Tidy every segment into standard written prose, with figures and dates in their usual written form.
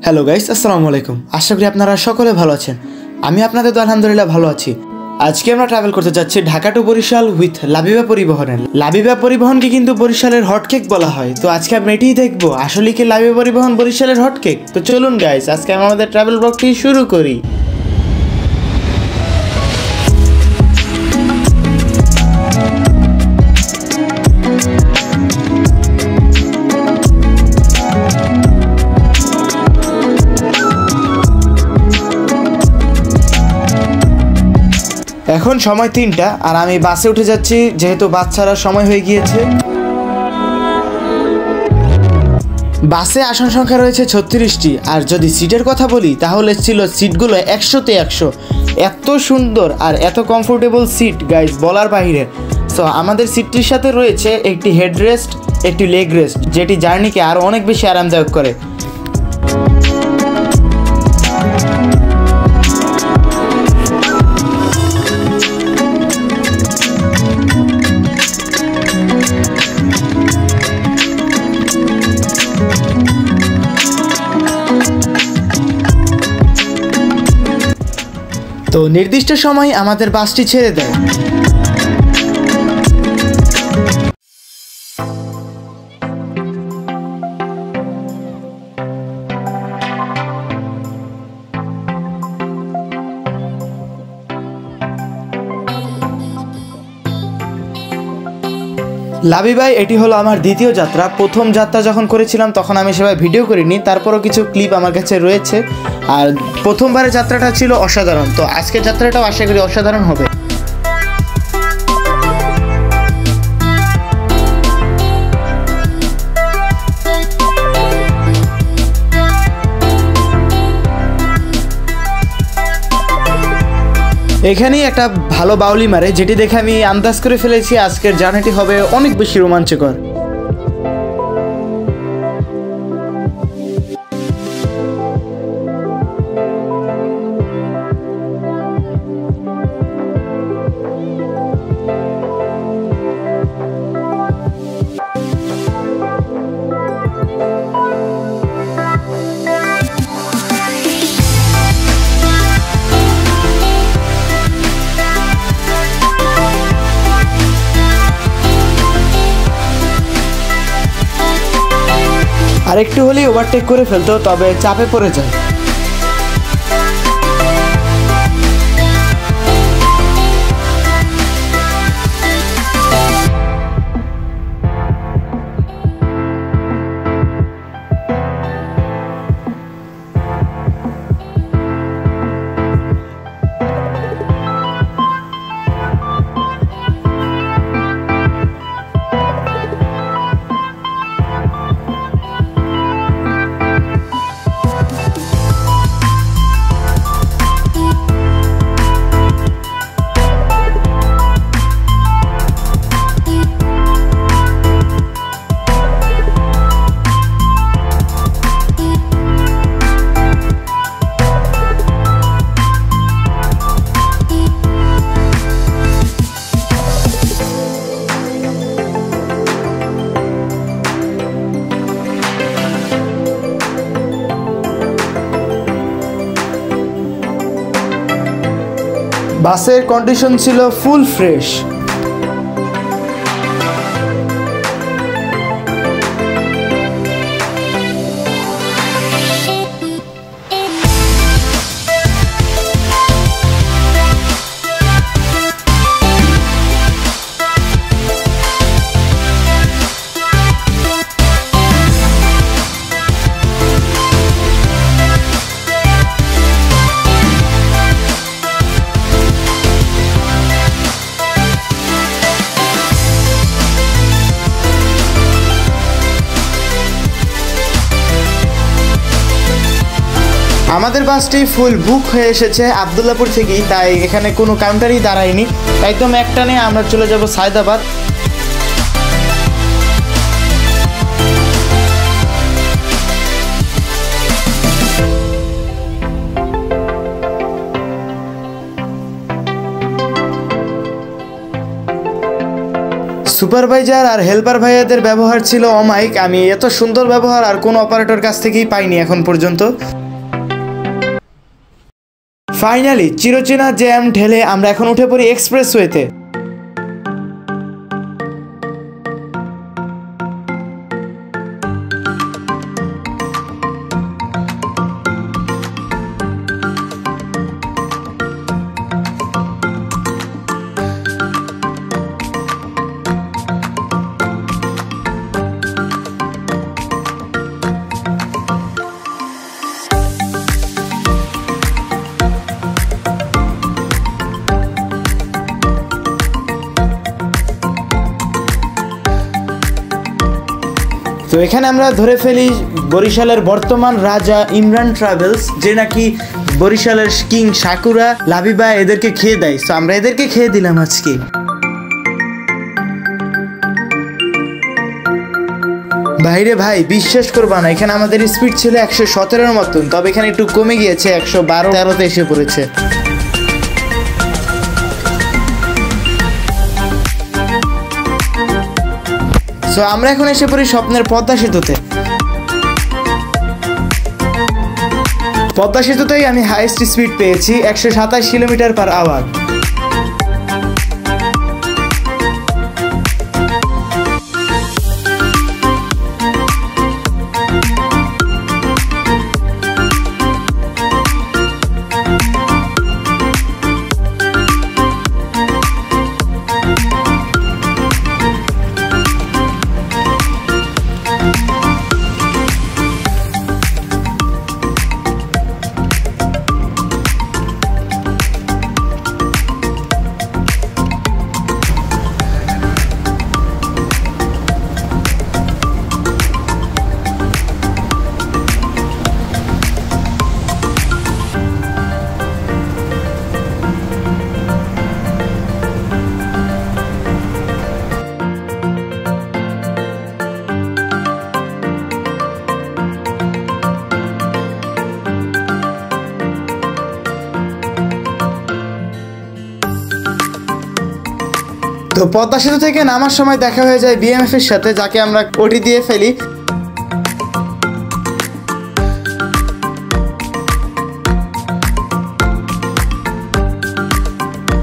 Hello guys, আসসালামু আলাইকুম। আশা করি আপনারা সকলে ভালো আছেন। আমি আপনাদের তো আলহামদুলিল্লাহ ভালো আছি। আজকে আমরা ট্রাভেল করতে যাচ্ছি ঢাকা টু বরিশাল উইথ লাবিবা পরিবহনের। লাবিবা পরিবহনকে কিন্তু বরিশালের হটকেক বলা হয়। তো আজকে আমরা এটাই দেখবো, আসলে কি লাবিবা পরিবহন বরিশালের হটকেক? তো চলুন গাইস, আজকে আমরা আমাদের ট্রাভেল ব্লগটি শুরু করি। এখন সময় 3টা আর আমি বাসে উঠে যাচ্ছি, যেহেতু বাস ছাড়ার সময় হয়ে গিয়েছে। বাসে আসন সংখ্যা রয়েছে 36টি। আর যদি সিটের কথা বলি তাহলে ছিল সিটগুলো 100তে 100। এত সুন্দর আর এত কমফোর্টেবল সিট গাইস, বলার বাইরে। সো আমাদের সিটটির সাথে রয়েছে একটি হেডরেস্ট, একটি লেগ রেস্ট, যেটি জার্নিকে আরও অনেক বেশি আরামদায়ক করে। তো নির্দিষ্ট সময় আমাদের বাসটি ছেড়ে দেয়। লাবিবাই, এটি হলো আমার দ্বিতীয় যাত্রা। প্রথম যাত্রা যখন করেছিলাম তখন আমি সেভাবে ভিডিও করিনি, তারপরও কিছু ক্লিপ আমার কাছে রয়েছে। আর প্রথমবারের যাত্রাটা ছিল অসাধারণ। তো আজকের যাত্রাটাও আশা করি অসাধারণ হবে। এখানেই একটা ভালো বাউলি মারে, যেটি দেখে আমি আন্দাজ করে ফেলেছি আজকের জার্নিটি হবে অনেক বেশি রোমাঞ্চকর। আর একটু হলেই ওভারটেক করে ফেলতো, তবে চাপে পড়ে যায়। বাসের কন্ডিশন ছিল ফুল ফ্রেশ। আমাদের বাসটি ফুল বুক হয়ে এসেছে আবদুল্লাপুর থেকেই, তাই এখানে কোনো কাউন্টারই দাঁড়ায়নি। তাই তো একটানে আমরা চলে যাব সায়দাবাদ। সুপারভাইজার আর হেল্পার ভাইয়াদের ব্যবহার ছিল অমায়িক। আমি এত সুন্দর ব্যবহার আর কোন অপারেটর কাছ থেকেই পাইনি এখন পর্যন্ত। ফাইনালি চিরচেনা জ্যাম ঢেলে আমরা এখন উঠে পড়ি এক্সপ্রেসওয়েতে। তো এখানে আমরা ধরে ফেলি বরিশালের বর্তমান রাজা ইমরান ট্রাভেলস, যে নাকি বরিশালের কিং সাকুরা, লাবিবা এদেরকে খেয়ে দেয়। তো আমরা এদেরকে খেয়ে দিলাম আজকে। ভাইরে ভাই, বিশ্বাস করবা না, এখানে আমাদের স্পিড ছিল 117-এর মতন, তবে এখানে একটু কমে গিয়েছে, 112-13-তে এসে পড়েছে। তো আমরা এখন এসে পড়ি স্বপ্নের পদ্মা সেতুতে। পদ্মা সেতুতেই আমি হাইয়েস্ট স্পিড পেয়েছি 127 কিলোমিটার/আওয়ার। তো পদ্মা সেতু থেকে নামার সময় দেখা হয়ে যায় বিএমএফ এর সাথে, যাকে আমরা ওটি দিয়ে ফেলি।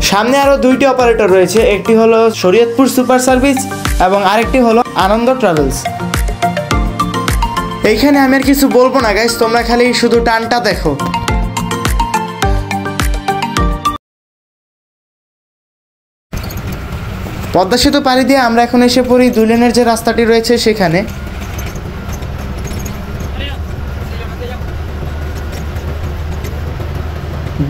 সামনে আরো 2টি অপারেটর রয়েছে, একটি হলো শরীয়তপুর সুপার সার্ভিস এবং আরেকটি হলো আনন্দ ট্রাভেলস। এইখানে আমি আর কিছু বলবো না গাইস, তোমরা খালি শুধু টানটা দেখো। পদ্মা সেতু পাড়ি দিয়ে আমরা এখন এসে পড়ি 2 লেনের যে রাস্তাটি রয়েছে সেখানে।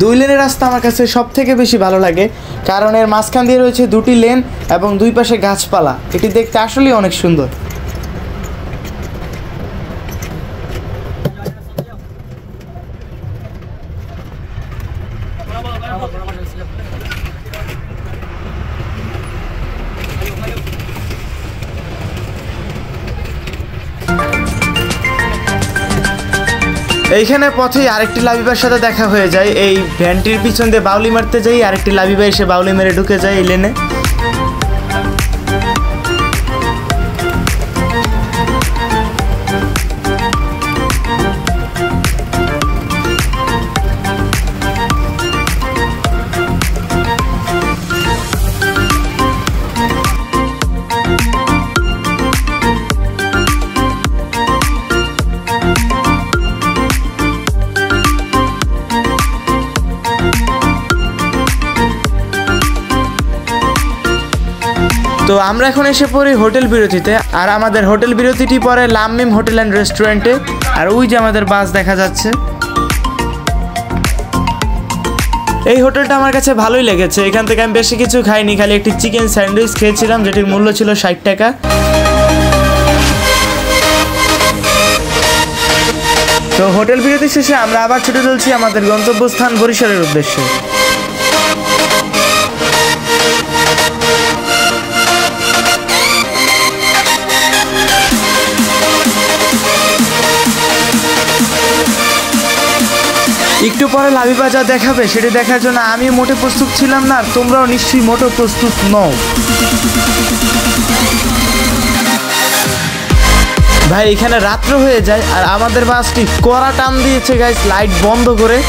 দুই লেনের রাস্তা আমার কাছে সব থেকে বেশি ভালো লাগে, কারণ এর মাঝখান দিয়ে রয়েছে 2টি লেন এবং 2 পাশে গাছপালা। এটি দেখতে আসলেই অনেক সুন্দর। এইখানে পথেই আরেকটি লাবিবার সাথে দেখা হয়ে যায়। এই ভ্যানটির পিছন দিয়ে বাউলি মারতে যাই, আরেকটি লাবিবা এসে বাউলি মেরে ঢুকে যায় এই লেনে। তো আমরা এখন এসে পড়ি হোটেল বিরতিতে, আর আমাদের হোটেল বিরতিটি পরে লামমিম হোটেল অ্যান্ড রেস্টুরেন্টে। আর ওই যে আমাদের বাস দেখা যাচ্ছে। এই হোটেলটা আমার কাছে ভালোই লেগেছে। এখান থেকে আমি বেশি কিছু খাইনি, খালি একটি চিকেন স্যান্ডউইচ খেয়েছিলাম, যেটির মূল্য ছিল 60 টাকা। তো হোটেল বিরতি শেষে আমরা আবার ছুটে চলছি আমাদের গন্তব্যস্থান বরিশালের উদ্দেশ্যে। একটু পরে লাবিবা যা দেখাবে সেটা দেখার জন্য আমি মোটে প্রস্তুত ছিলাম না, আর তোমরাও নিশ্চয়ই মোটেও প্রস্তুত নও। ভাই এখানে রাত্র হয়ে যায় আর আমাদের বাসটি কড়া টান দিয়েছে গাইস লাইট বন্ধ করে।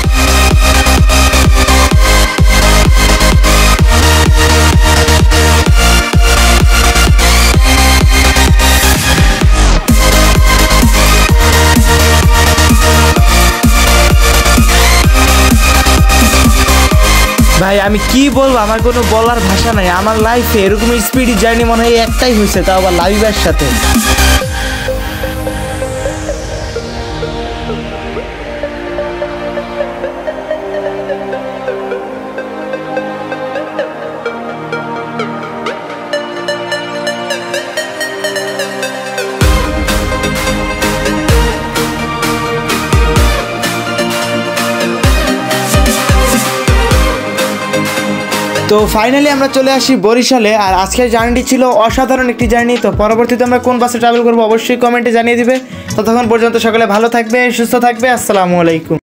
ভাই আমি কি বলবো, আমার কোনো বলার ভাষা নাই। আমার লাইফে এরকম স্পিডি জার্নি মনে হয় একটাই হয়েছে, তাও আবার লাবিবার সাথে। তো ফাইনালি আমরা চলে আসি বরিশালে। আর আজকের জার্নিটি ছিল অসাধারণ একটি জার্নি। তো পরবর্তীতে আমরা কোন বাসে ট্রাভেল করবো অবশ্যই কমেন্টে জানিয়ে দিবে। ততক্ষণ পর্যন্ত সকলে ভালো থাকবে, সুস্থ থাকবে। আসসালামু আলাইকুম।